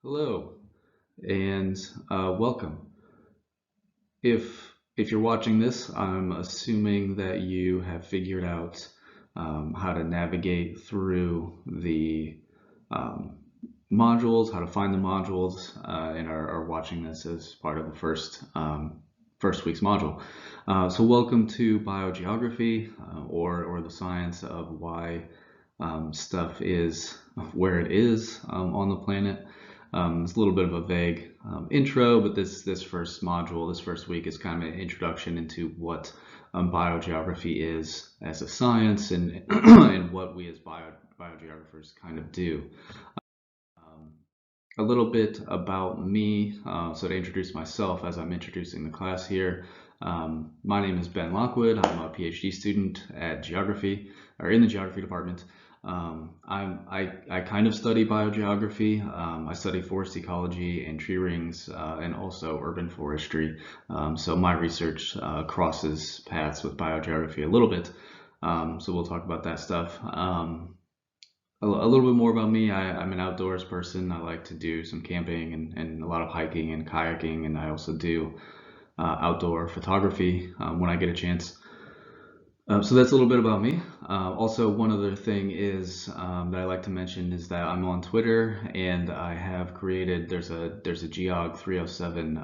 Hello and welcome. If you're watching this, I'm assuming that you have figured out how to navigate through the um, modules, how to find the modules, and are watching this as part of the first week's module. So welcome to Biogeography, or the science of why stuff is where it is on the planet. It's a little bit of a vague intro, but this first module, this first week, is kind of an introduction into what biogeography is as a science and and what we as biogeographers kind of do. Um, a little bit about me. So to introduce myself as I'm introducing the class here, my name is Ben Lockwood. I'm a PhD student at geography, or in the geography department. I kind of study biogeography. I study forest ecology and tree rings, and also urban forestry. So my research crosses paths with biogeography a little bit. So we'll talk about that stuff. A little bit more about me. I'm an outdoors person. I like to do some camping and a lot of hiking and kayaking, and I also do outdoor photography when I get a chance. So that's a little bit about me. Also, one other thing is that I like to mention is that I'm on Twitter and I have created there's a Geog 307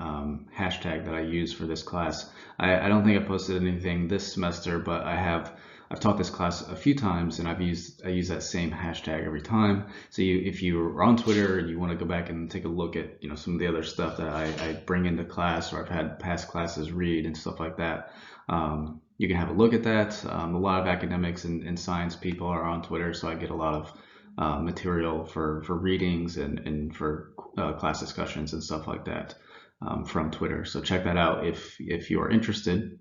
hashtag that I use for this class. I don't think I posted anything this semester, but I've taught this class a few times and I use that same hashtag every time. So if you are on Twitter and you want to go back and take a look at some of the other stuff that I bring into class or I've had past classes read and stuff like that. You can have a look at that. A lot of academics and science people are on Twitter, so I get a lot of material for readings and for class discussions and stuff like that from Twitter. So check that out if you are interested.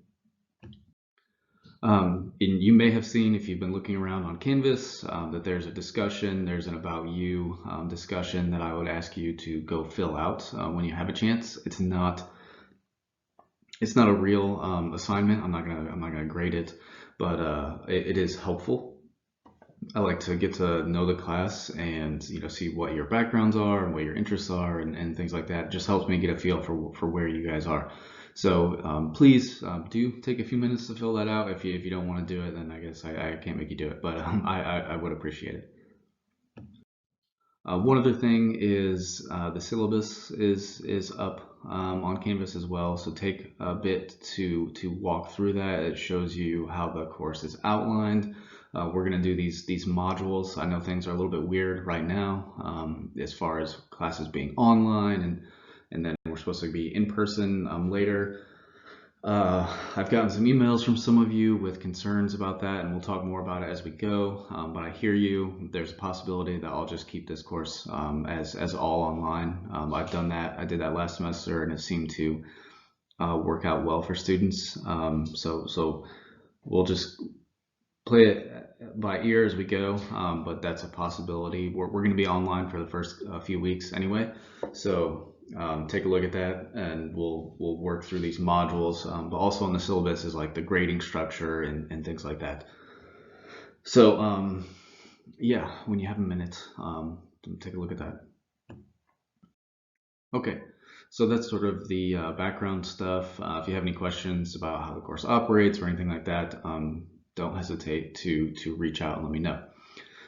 And you may have seen, if you've been looking around on Canvas, that there's a discussion, there's an About You discussion that I would ask you to go fill out when you have a chance. It's not a real assignment. I'm not gonna grade it, but it is helpful. I like to get to know the class and see what your backgrounds are and what your interests are and things like that. It just helps me get a feel for where you guys are. So please do take a few minutes to fill that out. If you don't want to do it, then I guess I can't make you do it, but I would appreciate it. One other thing is the syllabus is up on Canvas as well, so take a bit to walk through that. It shows you how the course is outlined. We're going to do these modules. I know things are a little bit weird right now as far as classes being online, and then we're supposed to be in person later. I've gotten some emails from some of you with concerns about that, and we'll talk more about it as we go. But I hear you. There's a possibility that I'll just keep this course as all online. I've done that. I did that last semester, and it seemed to work out well for students. So we'll just play it by ear as we go. But that's a possibility. We're going to be online for the first few weeks anyway. So take a look at that and we'll work through these modules, but also on the syllabus is like the grading structure and things like that. So yeah, when you have a minute, take a look at that. Okay, so that's sort of the background stuff. If you have any questions about how the course operates or anything like that, don't hesitate to reach out and let me know.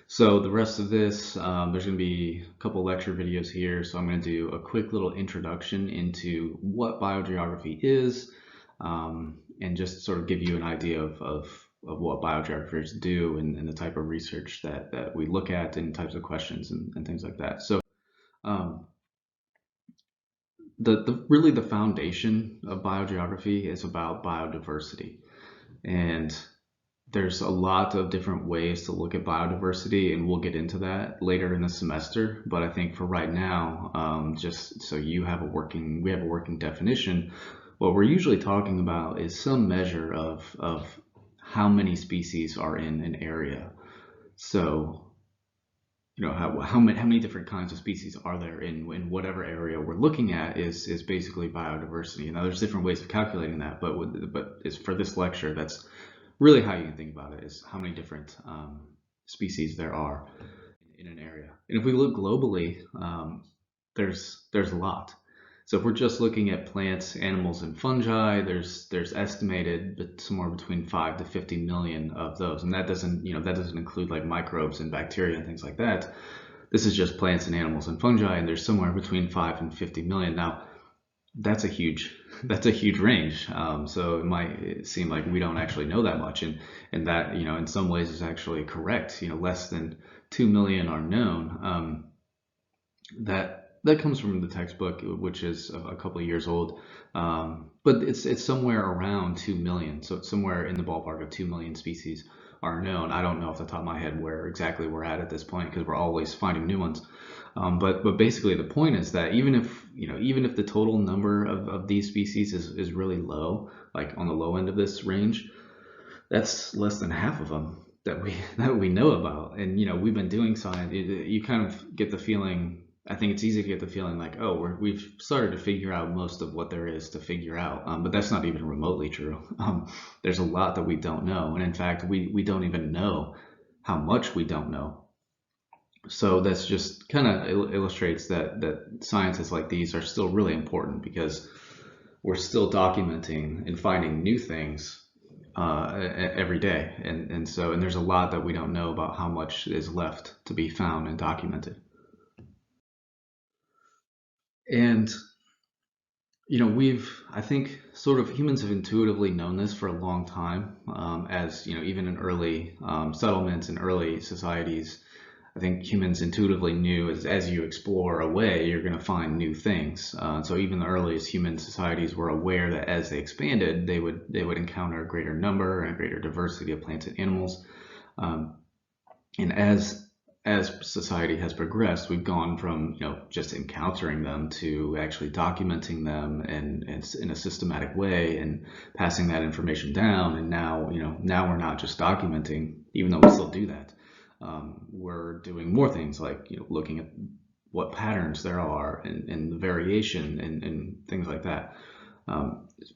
So the rest of this, there's going to be a couple lecture videos here. So I'm going to do a quick little introduction into what biogeography is, and just sort of give you an idea of what biogeographers do and the type of research that we look at and types of questions and things like that. So um, really the foundation of biogeography is about biodiversity. And there's a lot of different ways to look at biodiversity, and we'll get into that later in the semester. But I think for right now, just so we have a working definition, what we're usually talking about is some measure of how many species are in an area. So, how many different kinds of species are there in whatever area we're looking at is basically biodiversity. Now, there's different ways of calculating that, but is for this lecture, that's really how you can think about it, is how many different species there are in an area. And if we look globally, there's a lot. So if we're just looking at plants, animals, and fungi, there's estimated somewhere between 5 to 50 million of those, and that doesn't include like microbes and bacteria and things like that. This is just plants and animals and fungi, and there's somewhere between 5 and 50 million. Now, that's a huge that's a huge range. So it might seem like we don't actually know that much, and that in some ways is actually correct. Less than 2 million are known. That comes from the textbook, which is a couple of years old, but it's somewhere around 2 million. So it's somewhere in the ballpark of 2 million species are known. I don't know off the top of my head where exactly we're at this point because we're always finding new ones. But basically the point is that even if the total number of these species is really low, like on the low end of this range, that's less than half of them that we know about. And we've been doing science. You kind of get the feeling. I think it's easy to get the feeling like, oh, we've started to figure out most of what there is to figure out, but that's not even remotely true. There's a lot that we don't know, and in fact, we don't even know how much we don't know. So that's just kind of illustrates that sciences like these are still really important because we're still documenting and finding new things every day, and there's a lot that we don't know about how much is left to be found and documented. And I think sort of humans have intuitively known this for a long time, as even in early settlements and early societies. I think humans intuitively knew as you explore away, you're going to find new things. So even the earliest human societies were aware that as they expanded, they would encounter a greater number and a greater diversity of plants and animals. And as society has progressed, we've gone from just encountering them to actually documenting them and in a systematic way and passing that information down. And now we're not just documenting, even though we still do that. We're doing more things like looking at what patterns there are and the variation and things like that.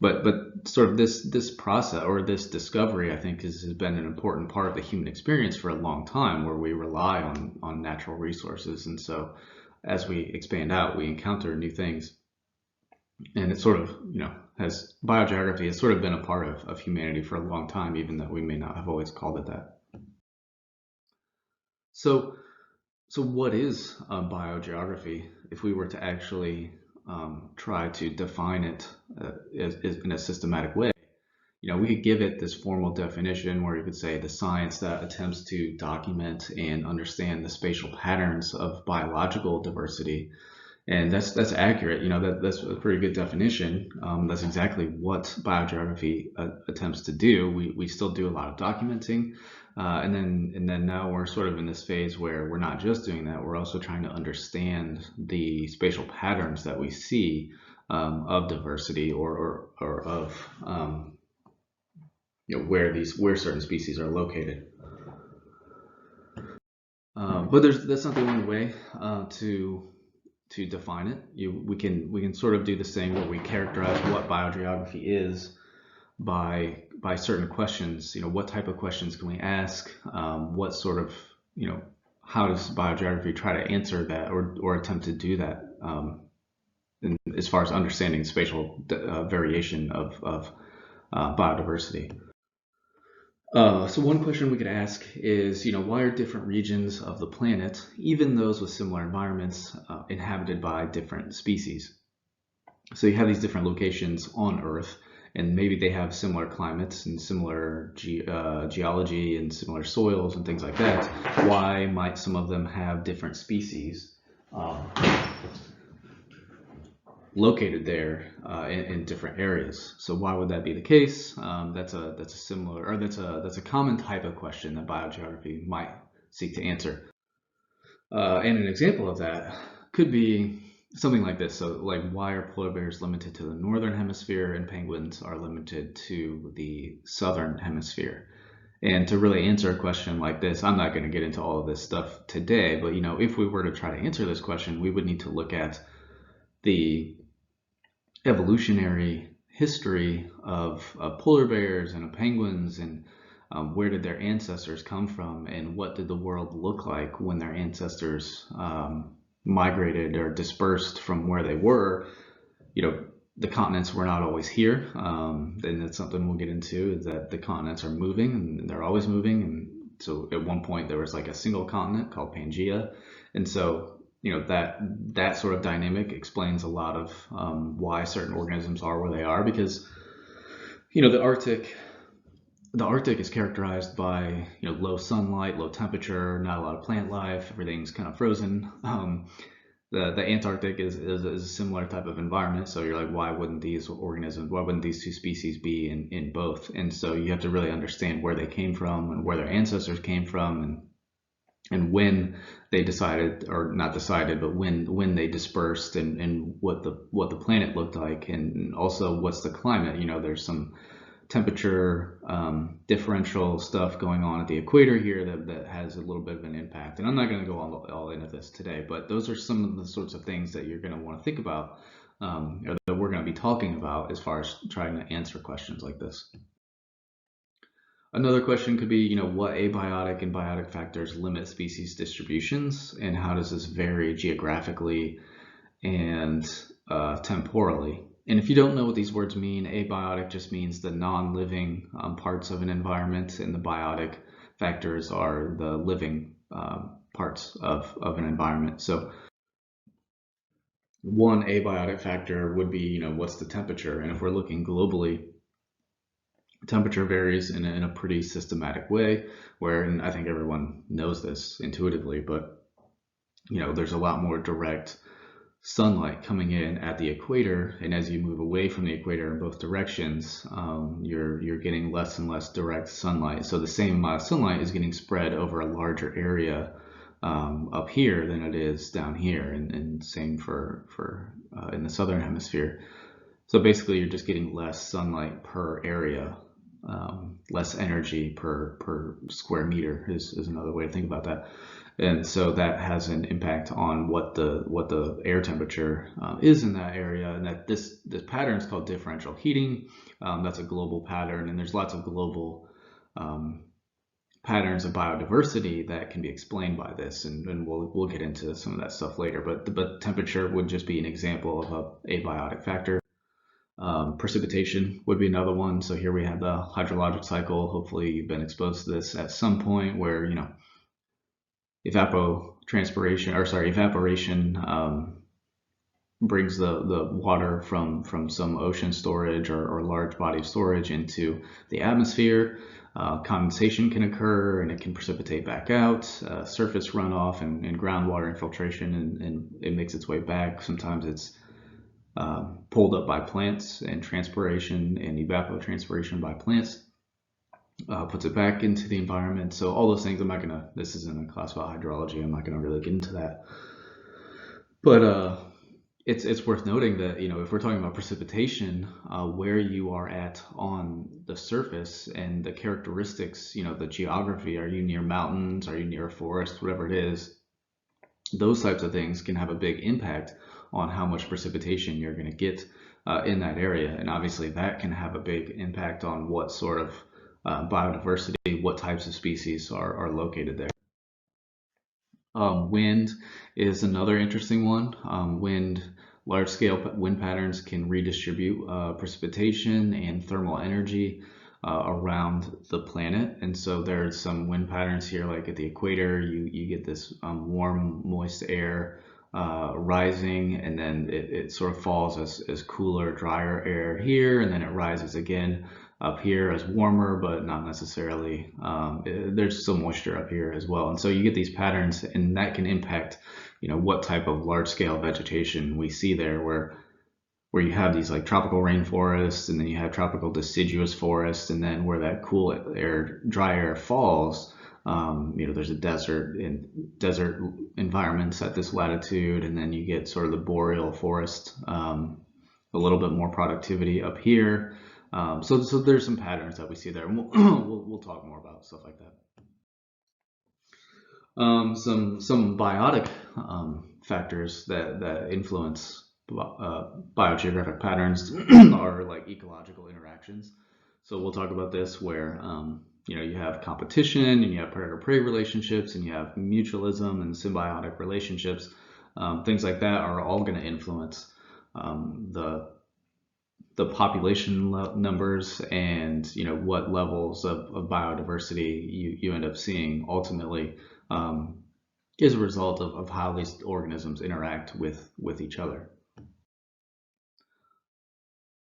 But sort of this process or this discovery, I think, has been an important part of the human experience for a long time, where we rely on natural resources. And so as we expand out, we encounter new things. And it sort of, has biogeography has sort of been a part of humanity for a long time, even though we may not have always called it that. So what is biogeography? If we were to actually try to define it in a systematic way, we could give it this formal definition where you could say the science that attempts to document and understand the spatial patterns of biological diversity. And that's accurate. That's a pretty good definition. That's exactly what biogeography attempts to do. We still do a lot of documenting, and then now we're sort of in this phase where we're not just doing that. We're also trying to understand the spatial patterns that we see of diversity or of where certain species are located. But that's not the only way to define it. We can sort of do this thing where we characterize what biogeography is by certain questions. What type of questions can we ask? What sort of how does biogeography try to answer that or attempt to do that as far as understanding spatial variation of biodiversity? So one question we could ask is, why are different regions of the planet, even those with similar environments, inhabited by different species? So you have these different locations on Earth, and maybe they have similar climates and similar geology and similar soils and things like that. Why might some of them have different species located there in different areas? So why would that be the case? That's a common type of question that biogeography might seek to answer. And an example of that could be something like this. So like, why are polar bears limited to the northern hemisphere and penguins are limited to the southern hemisphere? And to really answer a question like this, I'm not going to get into all of this stuff today, but if we were to try to answer this question, we would need to look at the evolutionary history of polar bears and of penguins, and where did their ancestors come from, and what did the world look like when their ancestors migrated or dispersed from where they were, the continents were not always here. And that's something we'll get into, is that the continents are moving and they're always moving. And so at one point there was like a single continent called Pangaea. And so, that sort of dynamic explains a lot of why certain organisms are where they are, because, the Arctic is characterized by low sunlight, low temperature, not a lot of plant life. Everything's kind of frozen. The Antarctic is a similar type of environment. So you're like, why wouldn't these two species be in both? And so you have to really understand where they came from and where their ancestors came from, and when they decided, or not decided, but when they dispersed, and what the planet looked like, and also what's the climate. There's some temperature differential stuff going on at the equator here that has a little bit of an impact. And I'm not going to go all into this today, but those are some of the sorts of things that you're going to want to think about, or that we're going to be talking about as far as trying to answer questions like this. Another question could be, what abiotic and biotic factors limit species distributions, and how does this vary geographically and temporally? And if you don't know what these words mean, abiotic just means the non-living parts of an environment, and the biotic factors are the living parts of an environment. So one abiotic factor would be, what's the temperature? And if we're looking globally, temperature varies in a pretty systematic way, and I think everyone knows this intuitively, but there's a lot more direct sunlight coming in at the equator, and as you move away from the equator in both directions, you're getting less and less direct sunlight. So the same amount of sunlight is getting spread over a larger area up here than it is down here, and same for in the southern hemisphere. So basically, you're just getting less sunlight per area, less energy per square meter is another way to think about that. And so that has an impact on what the air temperature is in that area, and that this pattern is called differential heating. That's a global pattern, and there's lots of global patterns of biodiversity that can be explained by this, and we'll get into some of that stuff later. But temperature would just be an example of a abiotic factor. Precipitation would be another one. So here we have the hydrologic cycle. Hopefully you've been exposed to this at some point, where evaporation brings the water from some ocean storage or large body of storage into the atmosphere. Condensation can occur, and it can precipitate back out. Surface runoff and groundwater infiltration, and it makes its way back. Sometimes it's pulled up by plants, and transpiration and evapotranspiration by plants puts it back into the environment. So all those things, this isn't a class about hydrology, I'm not gonna really get into that. But it's worth noting that, if we're talking about precipitation, where you are at on the surface and the characteristics, the geography, are you near mountains, are you near a forest, whatever it is, those types of things can have a big impact on how much precipitation you're going to get in that area. And obviously that can have a big impact on what sort of biodiversity, what types of species are located there. Wind is another interesting one. Large-scale wind patterns can redistribute precipitation and thermal energy around the planet. And so there's some wind patterns here, like at the equator, you get this warm, moist air rising, and then it sort of falls as cooler, drier air here, and then it rises again up here as warmer, but not necessarily. There's some moisture up here as well, and so you get these patterns, and that can impact, what type of large-scale vegetation we see there, where you have these like tropical rainforests, and then you have tropical deciduous forests, and then where that cool air, dry air falls, there's a desert environments at this latitude, and then you get sort of the boreal forest, a little bit more productivity up here. So there's some patterns that we see there, and we'll talk more about stuff like that. Some biotic factors that influence biogeographic patterns are like ecological interactions. So we'll talk about this, where you have competition, and you have predator-prey relationships, and you have mutualism and symbiotic relationships things like that are all going to influence the population numbers, and what levels of biodiversity you end up seeing ultimately, is a result of how these organisms interact with each other.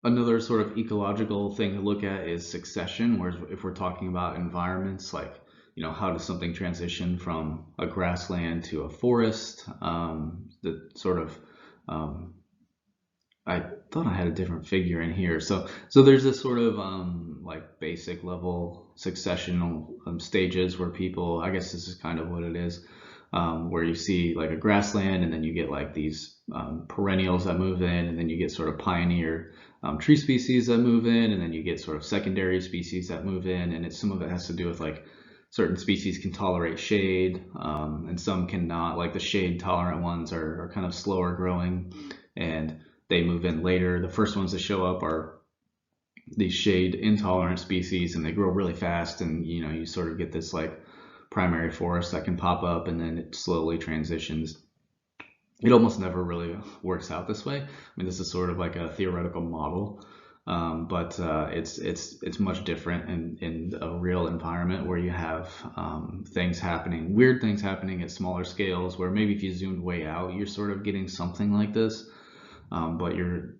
Another sort of ecological thing to look at is succession, where if we're talking about environments, like, how does something transition from a grassland to a forest? The sort of, I thought I had a different figure in here. So there's this sort of like basic level successional stages where people, I guess this is kind of what it is, where you see like a grassland, and then you get like these perennials that move in, and then you get sort of pioneer tree species that move in, and then you get sort of secondary species that move in, and some of it has to do with like certain species can tolerate shade, and some cannot. Like the shade tolerant ones are kind of slower growing, and they move in later. The first ones to show up are these shade intolerant species, and they grow really fast, and you sort of get this like primary forest that can pop up, and then it slowly transitions. It almost never really works out this way. I mean, this is sort of like a theoretical model, but it's much different in a real environment where you have things happening, weird things happening at smaller scales, where maybe if you zoomed way out, you're sort of getting something like this. But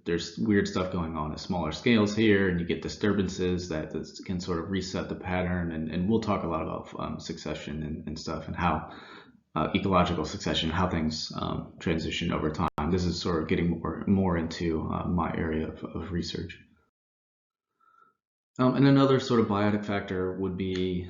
there's weird stuff going on at smaller scales here, and you get disturbances that can sort of reset the pattern. And we'll talk a lot about succession and stuff, and how ecological succession, how things transition over time. This is sort of getting more into my area of research. And another sort of biotic factor would be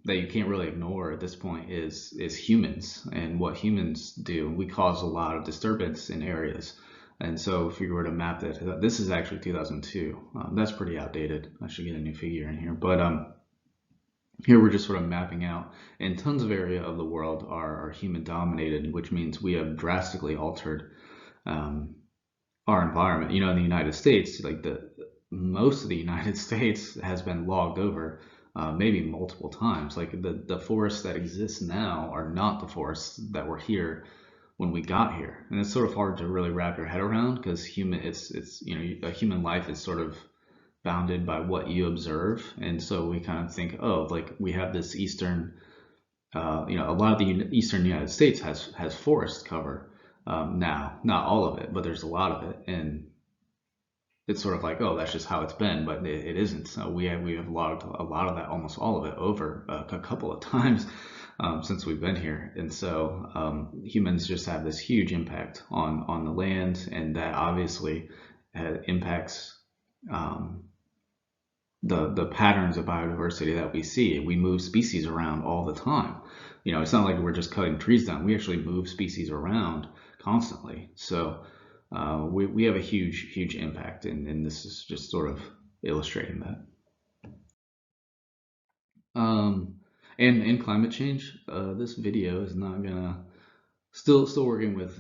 that you can't really ignore at this point is humans and what humans do. We cause a lot of disturbance in areas. And so if you were to map that, this is actually 2002. That's pretty outdated. I should get a new figure in here. But here we're just sort of mapping out, and tons of area of the world are human dominated, which means we have drastically altered our environment. In the United States, like most of the United States has been logged over, maybe multiple times. Like the forests that exist now are not the forests that were here when we got here, and it's sort of hard to really wrap your head around, because a human life is sort of bounded by what you observe, and so we kind of think, oh, like we have this eastern, a lot of the eastern United States has forest cover now, not all of it, but there's a lot of it, and it's sort of like, oh, that's just how it's been, but it isn't. So we have logged a lot of that, almost all of it, over a couple of times since we've been here. And so humans just have this huge impact on the land, and that obviously impacts the patterns of biodiversity that we see. We move species around all the time. It's not like we're just cutting trees down. We actually move species around constantly. So we have a huge impact, and this is just sort of illustrating that. And climate change. This video is not gonna. Still working with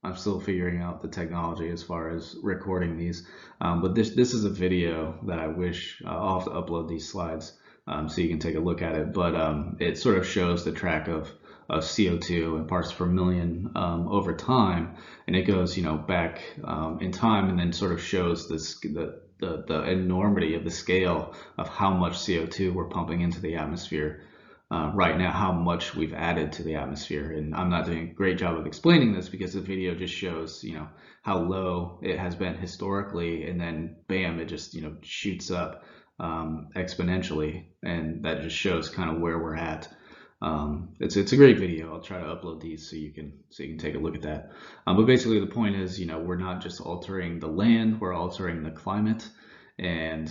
I'm still figuring out the technology as far as recording these. But this is a video that I wish I'll have to upload these slides so you can take a look at it. But it sort of shows the track of CO2 in parts per million over time, and it goes back in time, and then sort of shows the enormity of the scale of how much CO2 we're pumping into the atmosphere right now, how much we've added to the atmosphere. And I'm not doing a great job of explaining this, because the video just shows how low it has been historically, and then bam, it just shoots up exponentially, and that just shows kind of where we're at. It's a great video. I'll try to upload these so you can take a look at that. But basically the point is, we're not just altering the land, we're altering the climate, and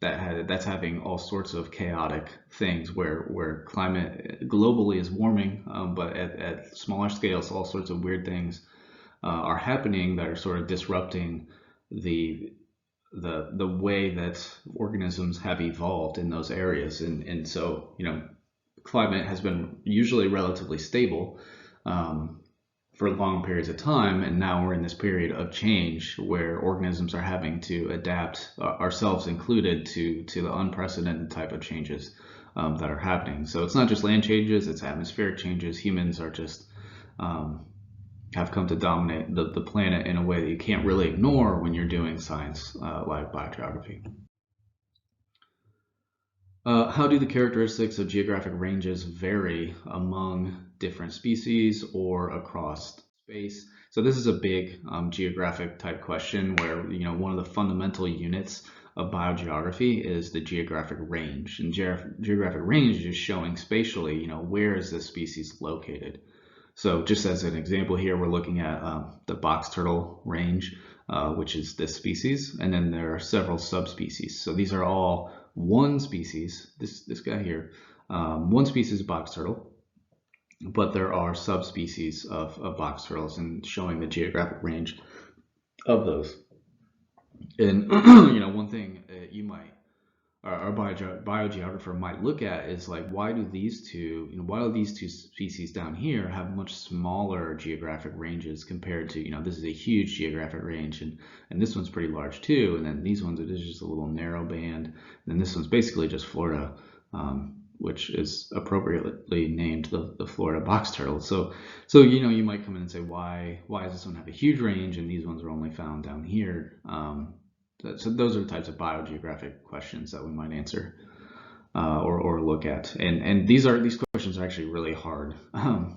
that's having all sorts of chaotic things where climate globally is warming, but at smaller scales, all sorts of weird things are happening that are sort of disrupting the way that organisms have evolved in those areas. And so climate has been usually relatively stable for long periods of time, and now we're in this period of change where organisms are having to adapt, ourselves included, to the unprecedented type of changes that are happening. So it's not just land changes, it's atmospheric changes. Humans are just have come to dominate the planet in a way that you can't really ignore when you're doing science like biogeography. How do the characteristics of geographic ranges vary among different species or across space? So this is a big geographic type question where one of the fundamental units of biogeography is the geographic range, and geographic range is just showing spatially, where is this species located. So just as an example here, we're looking at the box turtle range, which is this species, and then there are several subspecies. So these are all one species, this guy here, one species of box turtle, but there are subspecies of box turtles, and showing the geographic range of those. And one thing you might our biogeographer might look at is like, why do these two species down here have much smaller geographic ranges compared to, this is a huge geographic range, and this one's pretty large too, and then these ones, it is just a little narrow band, and then this one's basically just Florida, which is appropriately named the Florida box turtle. So you might come in and say, why does this one have a huge range and these ones are only found down here? So those are the types of biogeographic questions that we might answer or look at. And these questions are actually really hard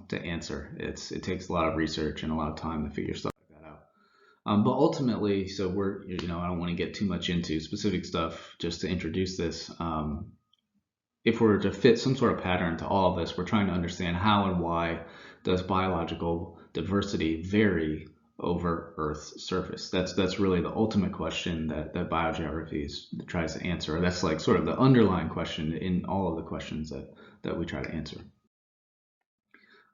to answer. It takes a lot of research and a lot of time to figure stuff like that out. But ultimately, so I don't want to get too much into specific stuff just to introduce this. If we're to fit some sort of pattern to all of this, we're trying to understand how and why does biological diversity vary over Earth's surface. That's really the ultimate question that biogeography tries to answer. That's like sort of the underlying question in all of the questions that we try to answer.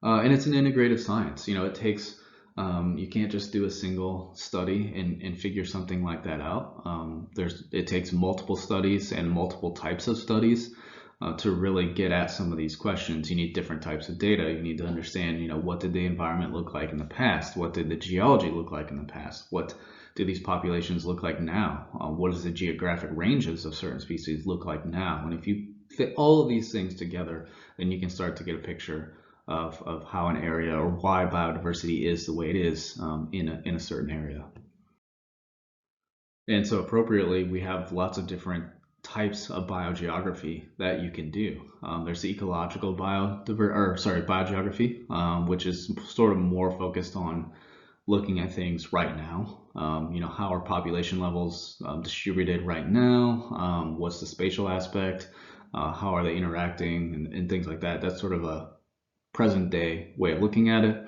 And it's an integrative science. It takes you can't just do a single study and figure something like that out. It takes multiple studies and multiple types of studies to really get at some of these questions. You need different types of data. You need to understand, what did the environment look like in the past? What did the geology look like in the past? What do these populations look like now? What does the geographic ranges of certain species look like now? And if you fit all of these things together, then you can start to get a picture of how an area, or why biodiversity is the way it is in a certain area. And so appropriately, we have lots of different types of biogeography that you can do. There's the ecological biogeography, which is sort of more focused on looking at things right now. How are population levels distributed right now? What's the spatial aspect? How are they interacting and things like that? That's sort of a present day way of looking at it.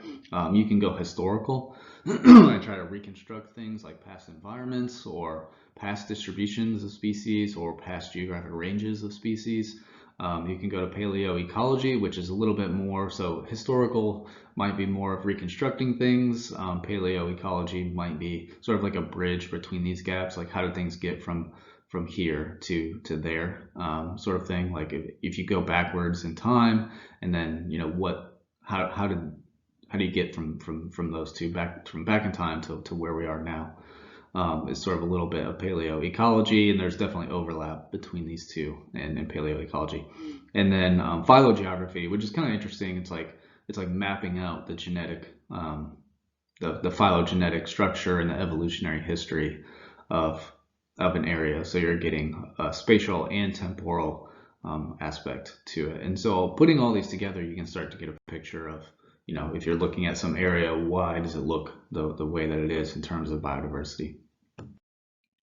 You can go historical and try to reconstruct things like past environments or past distributions of species or past geographic ranges of species. You can go to paleoecology, which is a little bit more, so historical might be more of reconstructing things. Paleoecology might be sort of like a bridge between these gaps, like how do things get from here to there, sort of thing. Like if you go backwards in time, and then how do you get from those two back in time to where we are now? Is sort of a little bit of paleoecology, and there's definitely overlap between these two and paleoecology. And then phylogeography, which is kind of interesting. It's like mapping out the genetic, the phylogenetic structure and the evolutionary history of an area. So you're getting a spatial and temporal aspect to it. And so putting all these together, you can start to get a picture of, if you're looking at some area, why does it look the way that it is in terms of biodiversity?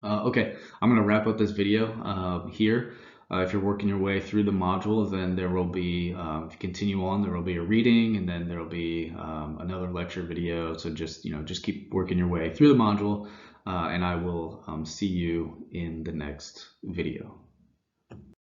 Okay, I'm going to wrap up this video here. If you're working your way through the module, then there will be, if you continue on, there will be a reading, and then there will be another lecture video. So just keep working your way through the module, and I will see you in the next video.